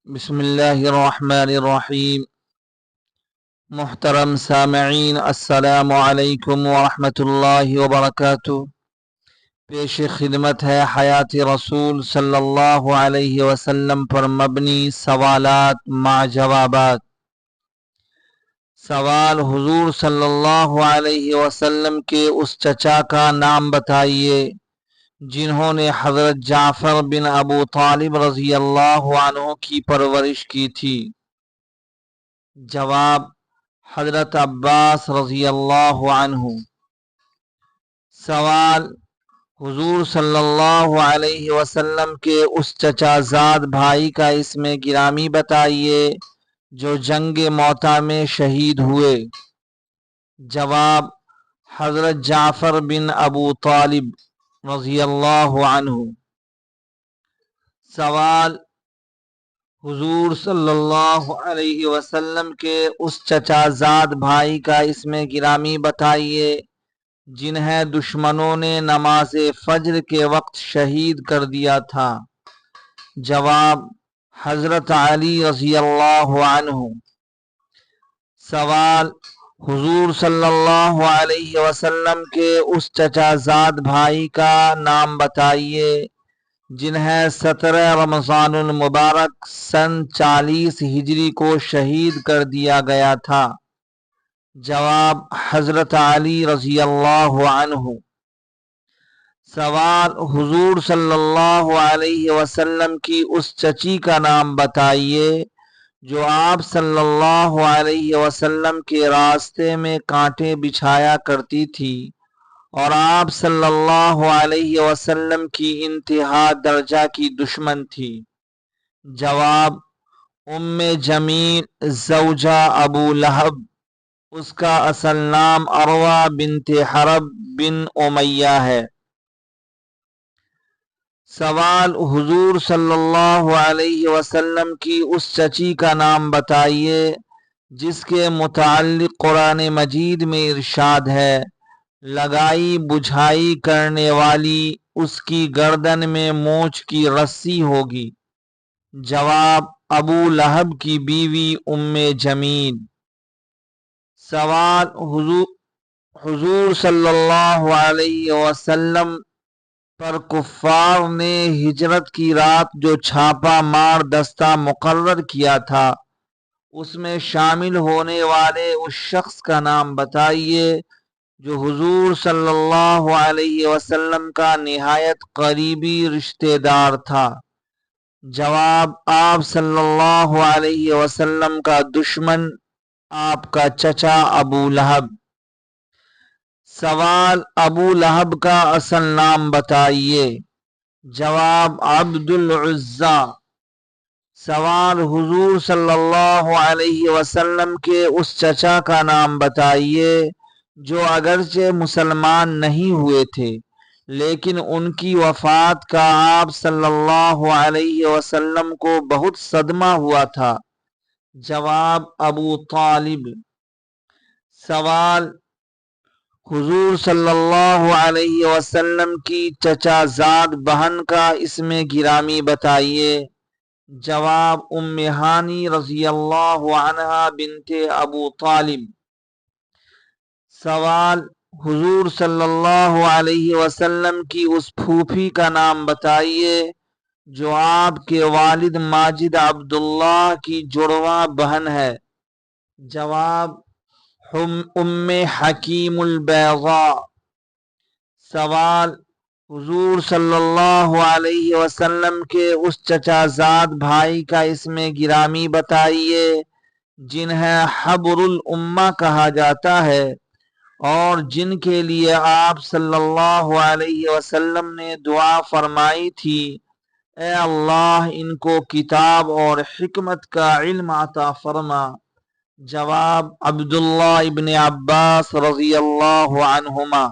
بسم اللہ الرحمن الرحیم۔ محترم سامعین، السلام علیکم ورحمۃ اللہ وبرکاتہ۔ پیش خدمت ہے حیات رسول صلی اللہ علیہ وسلم پر مبنی سوالات مع جوابات۔ سوال: حضور صلی اللہ علیہ وسلم کے اس چچا کا نام بتائیے جنہوں نے حضرت جعفر بن ابو طالب رضی اللہ عنہ کی پرورش کی تھی۔ جواب: حضرت عباس رضی اللہ عنہ۔ سوال: حضور صلی اللہ علیہ وسلم کے اس چچا زاد بھائی کا اسم گرامی بتائیے جو جنگ موتا میں شہید ہوئے۔ جواب: حضرت جعفر بن ابو طالب رضی اللہ عنہ۔ سوال: حضور صلی اللہ علیہ وسلم کے اس چچا زاد بھائی کا اسم گرامی بتائیے جنہیں دشمنوں نے نماز فجر کے وقت شہید کر دیا تھا۔ جواب: حضرت علی رضی اللہ عنہ۔ سوال: حضور صلی اللہ علیہ وسلم کے اس چچا زاد بھائی کا نام بتائیے جنہیں 17 رمضان المبارک سن 40 ہجری کو شہید کر دیا گیا تھا۔ جواب: حضرت علی رضی اللہ عنہ۔ سوال: حضور صلی اللہ علیہ وسلم کی اس چچی کا نام بتائیے جو آپ صلی اللہ علیہ وسلم کے راستے میں کانٹے بچھایا کرتی تھی اور آپ صلی اللہ علیہ وسلم کی انتہا درجہ کی دشمن تھی۔ جواب: ام جمیل زوجہ ابو لہب، اس کا اصل نام عروہ بنت حرب بن امیہ ہے۔ سوال: حضور صلی اللہ علیہ وسلم کی اس چچی کا نام بتائیے جس کے متعلق قرآن مجید میں ارشاد ہے: لگائی بجھائی کرنے والی اس کی گردن میں مونچھ کی رسی ہوگی۔ جواب: ابو لہب کی بیوی ام جمیل۔ سوال: حضور صلی اللہ علیہ وسلم پر کفار نے ہجرت کی رات جو چھاپا مار دستہ مقرر کیا تھا اس میں شامل ہونے والے اس شخص کا نام بتائیے جو حضور صلی اللہ علیہ وسلم کا نہایت قریبی رشتہ دار تھا۔ جواب: آپ صلی اللہ علیہ وسلم کا دشمن، آپ کا چچا ابو لہب۔ سوال: ابو لہب کا اصل نام بتائیے۔ جواب: عبد العزیٰ۔ سوال: حضور صلی اللہ علیہ وسلم کے اس چچا کا نام بتائیے جو اگرچہ مسلمان نہیں ہوئے تھے لیکن ان کی وفات کا آپ صلی اللہ علیہ وسلم کو بہت صدمہ ہوا تھا۔ جواب: ابو طالب۔ سوال: حضور صلی اللہ علیہ وسلم کی چچا زاد بہن کا اسم گرامی بتائیے۔ جواب: ام ہانی رضی اللہ عنہا بنت ابو طالب۔ سوال: حضور صلی اللہ علیہ وسلم کی اس پھوپھی کا نام بتائیے جو آپ کے والد ماجد عبداللہ کی جڑواں بہن ہے۔ جواب: ام حکیم البیضاء۔ سوال: حضور صلی اللہ علیہ وسلم کے اس چچا زاد بھائی کا اسم گرامی بتائیے جنہیں حبر الامہ کہا جاتا ہے اور جن کے لیے آپ صلی اللہ علیہ وسلم نے دعا فرمائی تھی: اے اللہ ان کو کتاب اور حکمت کا علم عطا فرما۔ جواب: عبداللہ ابن عباس رضی اللہ عنہما۔